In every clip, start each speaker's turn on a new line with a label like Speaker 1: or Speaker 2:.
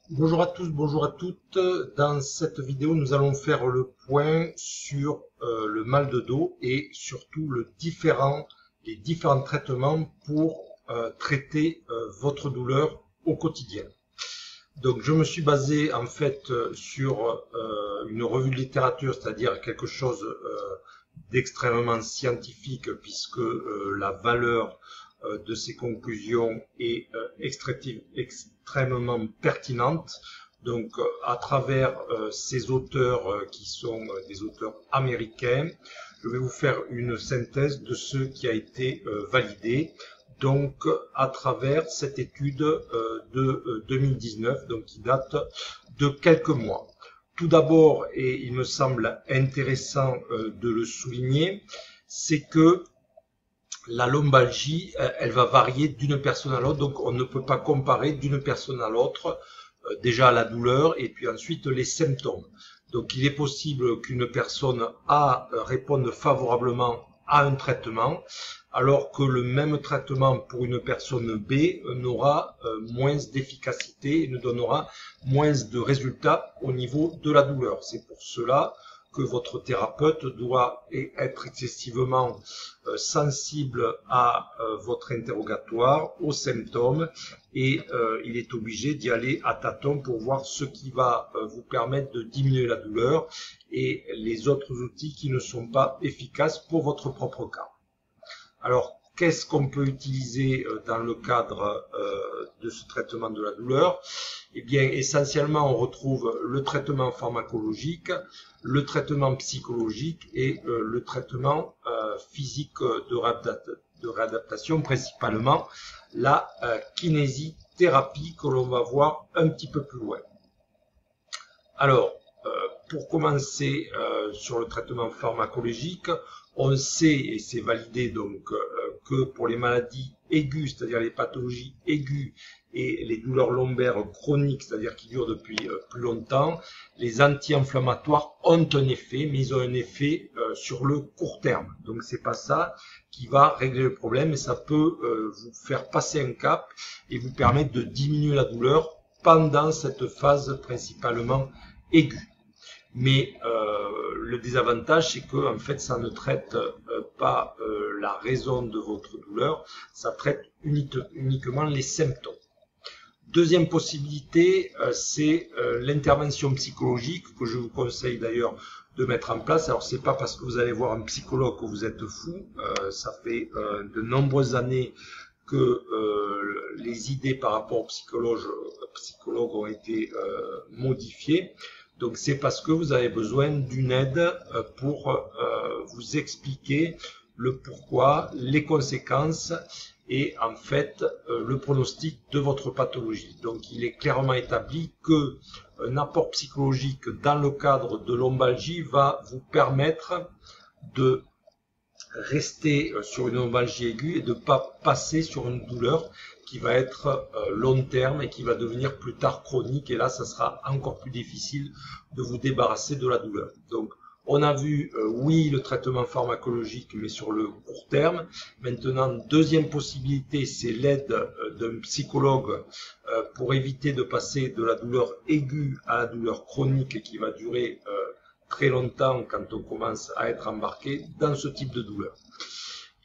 Speaker 1: Bonjour à tous, bonjour à toutes. Dans cette vidéo, nous allons faire le point sur le mal de dos et surtout les différents traitements pour traiter votre douleur au quotidien. Donc, je me suis basé en fait sur une revue de littérature, c'est-à-dire quelque chose d'extrêmement scientifique, puisque la valeur de ces conclusions est extrêmement pertinente. Donc, à travers ces auteurs qui sont des auteurs américains, je vais vous faire une synthèse de ce qui a été validé. Donc, à travers cette étude de 2019, donc qui date de quelques mois. Tout d'abord, et il me semble intéressant de le souligner, c'est que la lombalgie, elle va varier d'une personne à l'autre, donc on ne peut pas comparer d'une personne à l'autre, déjà la douleur et puis ensuite les symptômes. Donc il est possible qu'une personne A réponde favorablement à un traitement, alors que le même traitement pour une personne B n'aura moins d'efficacité et ne donnera moins de résultats au niveau de la douleur. C'est pour cela que votre thérapeute doit être excessivement sensible à votre interrogatoire, aux symptômes, et il est obligé d'y aller à tâtons pour voir ce qui va vous permettre de diminuer la douleur et les autres outils qui ne sont pas efficaces pour votre propre cas. Alors, qu'est-ce qu'on peut utiliser dans le cadre de ce traitement de la douleur? Eh bien, essentiellement, on retrouve le traitement pharmacologique, le traitement psychologique et le traitement physique de réadaptation, principalement la kinésithérapie que l'on va voir un petit peu plus loin. Alors, pour commencer sur le traitement pharmacologique, on sait, et c'est validé donc, que pour les maladies aiguës, c'est-à-dire les pathologies aiguës et les douleurs lombaires chroniques, c'est-à-dire qui durent depuis plus longtemps, les anti-inflammatoires ont un effet, mais ils ont un effet sur le court terme. Donc c'est pas ça qui va régler le problème, mais ça peut vous faire passer un cap et vous permettre de diminuer la douleur pendant cette phase principalement aiguë. Mais le désavantage, c'est que en fait, ça ne traite pas la raison de votre douleur, ça traite uniquement les symptômes. Deuxième possibilité, c'est l'intervention psychologique que je vous conseille d'ailleurs de mettre en place. Alors, c'est pas parce que vous allez voir un psychologue que vous êtes fou. Ça fait de nombreuses années que les idées par rapport aux psychologues ont été modifiées. Donc c'est parce que vous avez besoin d'une aide pour vous expliquer le pourquoi, les conséquences et en fait le pronostic de votre pathologie. Donc il est clairement établi que un apport psychologique dans le cadre de lombalgie va vous permettre de rester sur une lombalgie aiguë et de ne pas passer sur une douleur qui va être long terme et qui va devenir plus tard chronique. Et là, ça sera encore plus difficile de vous débarrasser de la douleur. Donc, on a vu, oui, le traitement pharmacologique, mais sur le court terme. Maintenant, deuxième possibilité, c'est l'aide d'un psychologue pour éviter de passer de la douleur aiguë à la douleur chronique qui va durer très longtemps quand on commence à être embarqué dans ce type de douleur.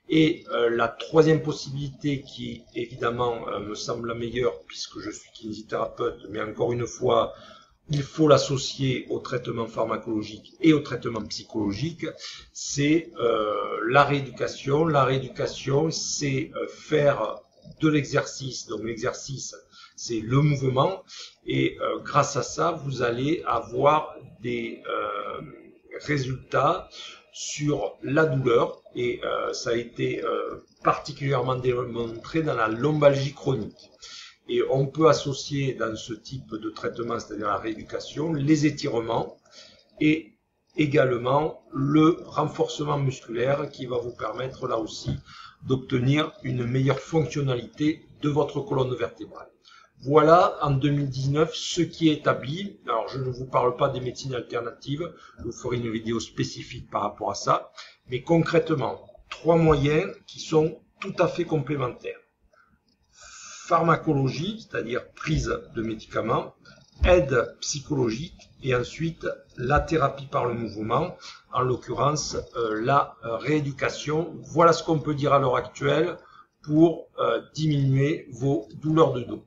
Speaker 1: Et la troisième possibilité qui évidemment me semble la meilleure puisque je suis kinésithérapeute, mais encore une fois, il faut l'associer au traitement pharmacologique et au traitement psychologique, c'est la rééducation. La rééducation, c'est faire de l'exercice. Donc l'exercice, c'est le mouvement et grâce à ça, vous allez avoir des résultats sur la douleur et ça a été particulièrement démontré dans la lombalgie chronique. Et on peut associer dans ce type de traitement, c'est-à-dire la rééducation, les étirements et également le renforcement musculaire qui va vous permettre là aussi d'obtenir une meilleure fonctionnalité de votre colonne vertébrale. Voilà en 2019 ce qui est établi. Alors je ne vous parle pas des médecines alternatives, je vous ferai une vidéo spécifique par rapport à ça, mais concrètement, trois moyens qui sont tout à fait complémentaires. Pharmacologie, c'est-à-dire prise de médicaments, aide psychologique et ensuite la thérapie par le mouvement, en l'occurrence la rééducation. Voilà ce qu'on peut dire à l'heure actuelle pour diminuer vos douleurs de dos.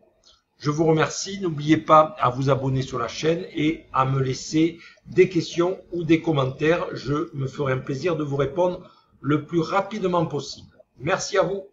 Speaker 1: Je vous remercie, n'oubliez pas à vous abonner sur la chaîne et à me laisser des questions ou des commentaires. Je me ferai un plaisir de vous répondre le plus rapidement possible. Merci à vous.